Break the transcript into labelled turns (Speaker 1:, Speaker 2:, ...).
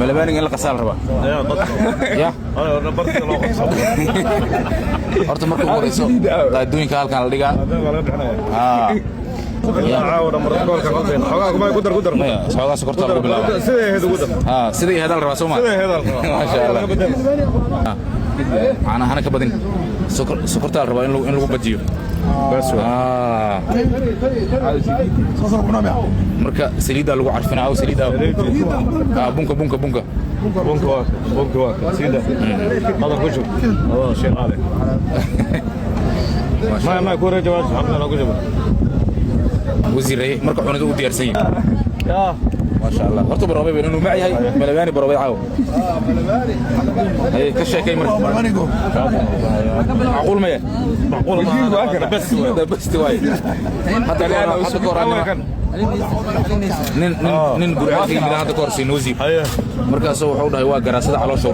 Speaker 1: ملباني قال لك قصال ربا يا
Speaker 2: انا نبرت لو قصه
Speaker 1: horta markuu warayso adduunka halkan la dhigaa
Speaker 2: عاود مرة كولك قلبين حقاك ما يقدر قدر
Speaker 1: xoogaa sokorta lagu bilaabo
Speaker 2: سيده هذا قدر
Speaker 1: sidii heedal rabaa Soomaa
Speaker 2: سيده هذا
Speaker 1: ما شاء الله ana hana ka badin sokorta rabaa in lagu bajiyo
Speaker 2: بس
Speaker 1: marka saliida lagu carfinaa oo saliida bunka bunka bunka
Speaker 2: بونك واك سيده هذا كشف هذا شيء غالي ما يكون جواز حقنا لو كشف
Speaker 1: wasiiray marka cunadu u diyaarsan yahay ما شاء الله horta barabay inuu ma yahay malabani barabay caaw ay ka sheekay marka معقول ما
Speaker 2: معقول
Speaker 1: بس واي حتى انا nin guryaha ka yimid hadda koorsi noosib markaas wuxuu dhahay waa garaasada caloosha